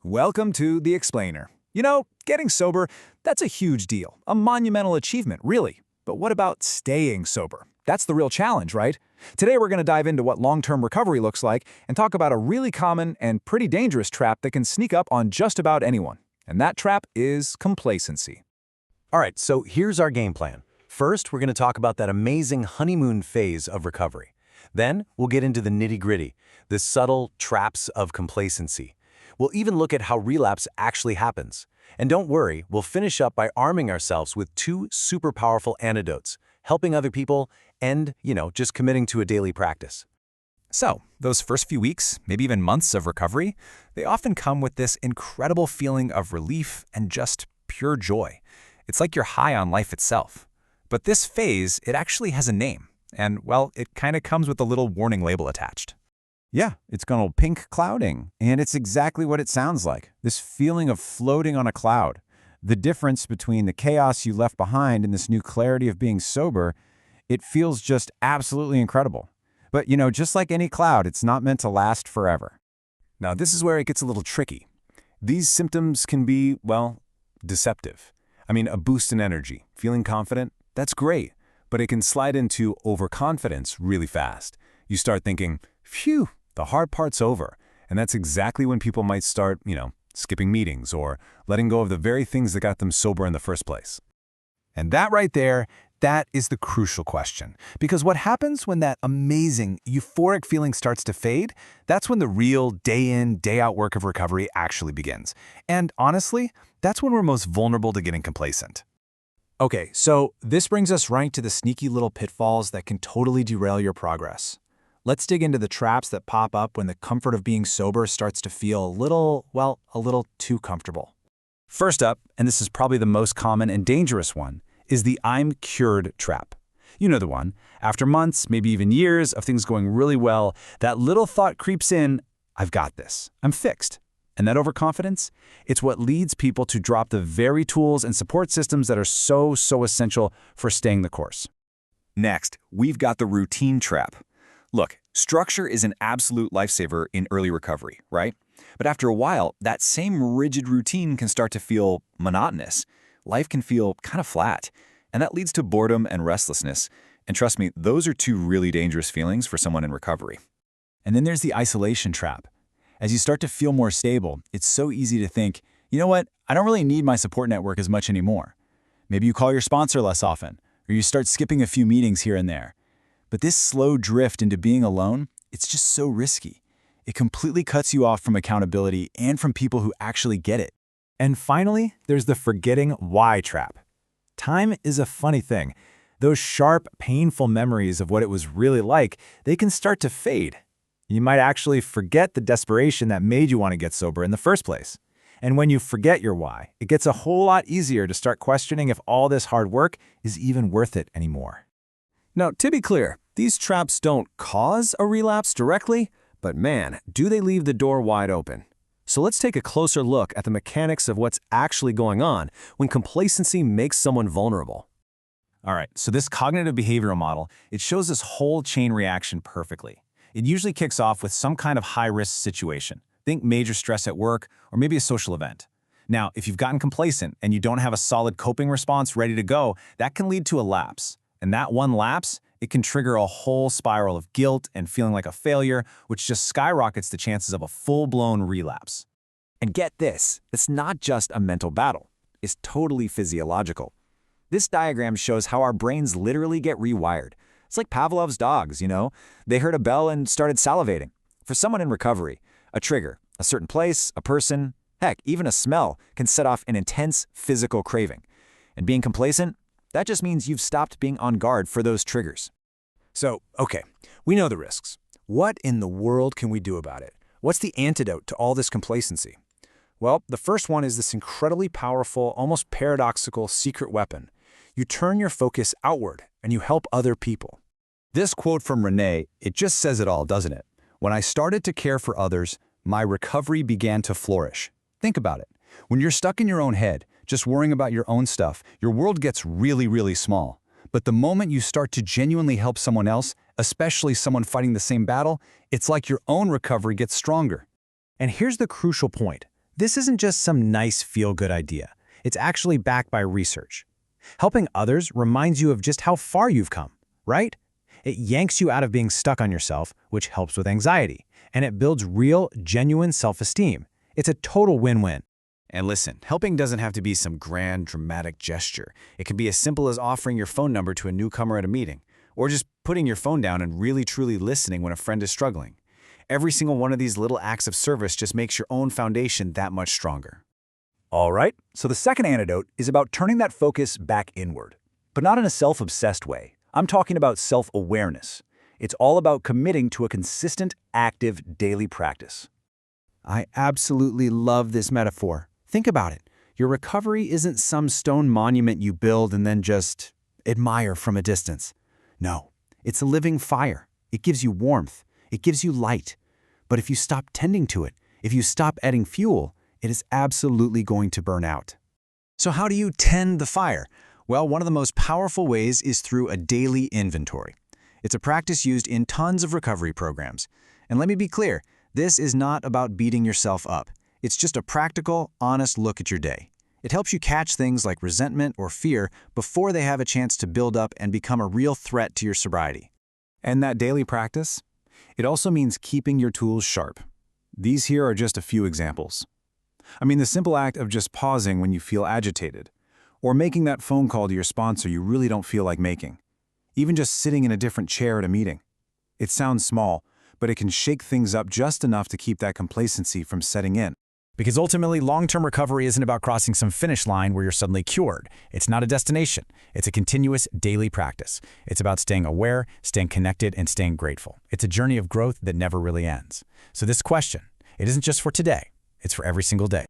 Welcome to The Explainer. You know, getting sober, that's a huge deal, a monumental achievement, really. But what about staying sober? That's the real challenge, right? Today we're going to dive into what long-term recovery looks like and talk about a really common and pretty dangerous trap that can sneak up on just about anyone. And that trap is complacency. All right, so here's our game plan. First, we're going to talk about that amazing honeymoon phase of recovery. Then, we'll get into the nitty-gritty, the subtle traps of complacency. We'll even look at how relapse actually happens. And don't worry, we'll finish up by arming ourselves with two super powerful antidotes, helping other people and, just committing to a daily practice. So, those first few weeks, maybe even months of recovery, they often come with this incredible feeling of relief and just pure joy. It's like you're high on life itself. But this phase, it actually has a name. And, well, it kind of comes with a little warning label attached. Yeah, it's called pink clouding, and it's exactly what it sounds like, this feeling of floating on a cloud. The difference between the chaos you left behind and this new clarity of being sober, it feels just absolutely incredible. But, just like any cloud, it's not meant to last forever. Now, this is where it gets a little tricky. These symptoms can be, well, deceptive. A boost in energy, feeling confident, that's great, but it can slide into overconfidence really fast. You start thinking, phew, the hard part's over. And that's exactly when people might start, skipping meetings or letting go of the very things that got them sober in the first place. And that right there, that is the crucial question. Because what happens when that amazing, euphoric feeling starts to fade, that's when the real day-in, day-out work of recovery actually begins. And honestly, that's when we're most vulnerable to getting complacent. Okay, so this brings us right to the sneaky little pitfalls that can totally derail your progress. Let's dig into the traps that pop up when the comfort of being sober starts to feel a little too comfortable. First up, and this is probably the most common and dangerous one, is the I'm cured trap. You know the one. After months, maybe even years of things going really well, that little thought creeps in, I've got this, I'm fixed. And that overconfidence, it's what leads people to drop the very tools and support systems that are so essential for staying the course. Next, we've got the routine trap. Look, structure is an absolute lifesaver in early recovery, right? But after a while, that same rigid routine can start to feel monotonous. Life can feel kind of flat, and that leads to boredom and restlessness. And trust me, those are two really dangerous feelings for someone in recovery. And then there's the isolation trap. As you start to feel more stable, it's so easy to think, you know what, I don't really need my support network as much anymore. Maybe you call your sponsor less often, or you start skipping a few meetings here and there. But this slow drift into being alone, it's just so risky. It completely cuts you off from accountability and from people who actually get it. And finally, there's the forgetting why trap. Time is a funny thing. Those sharp, painful memories of what it was really like, they can start to fade. You might actually forget the desperation that made you want to get sober in the first place. And when you forget your why, it gets a whole lot easier to start questioning if all this hard work is even worth it anymore. Now, to be clear, these traps don't cause a relapse directly, but man, do they leave the door wide open. So let's take a closer look at the mechanics of what's actually going on when complacency makes someone vulnerable. All right, so this cognitive behavioral model, it shows this whole chain reaction perfectly. It usually kicks off with some kind of high-risk situation. Think major stress at work or maybe a social event. Now, if you've gotten complacent and you don't have a solid coping response ready to go, that can lead to a lapse. And that one lapse, it can trigger a whole spiral of guilt and feeling like a failure, which just skyrockets the chances of a full-blown relapse. And get this, it's not just a mental battle. It's totally physiological. This diagram shows how our brains literally get rewired. It's like Pavlov's dogs, They heard a bell and started salivating. For someone in recovery, a trigger, a certain place, a person, heck, even a smell can set off an intense physical craving. And being complacent, that just means you've stopped being on guard for those triggers. So, okay, we know the risks. What in the world can we do about it? What's the antidote to all this complacency? Well, the first one is this incredibly powerful, almost paradoxical secret weapon. You turn your focus outward and you help other people. This quote from Renee, it just says it all, doesn't it? When I started to care for others, my recovery began to flourish. Think about it. When you're stuck in your own head, just worrying about your own stuff, your world gets really small. But the moment you start to genuinely help someone else, especially someone fighting the same battle, it's like your own recovery gets stronger. And here's the crucial point. This isn't just some nice feel-good idea. It's actually backed by research. Helping others reminds you of just how far you've come, right? It yanks you out of being stuck on yourself, which helps with anxiety, and it builds real, genuine self-esteem. It's a total win-win. And listen, helping doesn't have to be some grand, dramatic gesture. It can be as simple as offering your phone number to a newcomer at a meeting, or just putting your phone down and really truly listening when a friend is struggling. Every single one of these little acts of service just makes your own foundation that much stronger. All right, so the second antidote is about turning that focus back inward, but not in a self-obsessed way. I'm talking about self-awareness. It's all about committing to a consistent, active, daily practice. I absolutely love this metaphor. Think about it. Your recovery isn't some stone monument you build and then just admire from a distance. No, it's a living fire. It gives you warmth. It gives you light. But if you stop tending to it, if you stop adding fuel, it is absolutely going to burn out. So how do you tend the fire? Well, one of the most powerful ways is through a daily inventory. It's a practice used in tons of recovery programs. And let me be clear, this is not about beating yourself up. It's just a practical, honest look at your day. It helps you catch things like resentment or fear before they have a chance to build up and become a real threat to your sobriety. And that daily practice? It also means keeping your tools sharp. These here are just a few examples. I mean, the simple act of just pausing when you feel agitated, or making that phone call to your sponsor you really don't feel like making. Even just sitting in a different chair at a meeting. It sounds small, but it can shake things up just enough to keep that complacency from setting in. Because ultimately, long-term recovery isn't about crossing some finish line where you're suddenly cured. It's not a destination. It's a continuous daily practice. It's about staying aware, staying connected, and staying grateful. It's a journey of growth that never really ends. So this question, it isn't just for today. It's for every single day.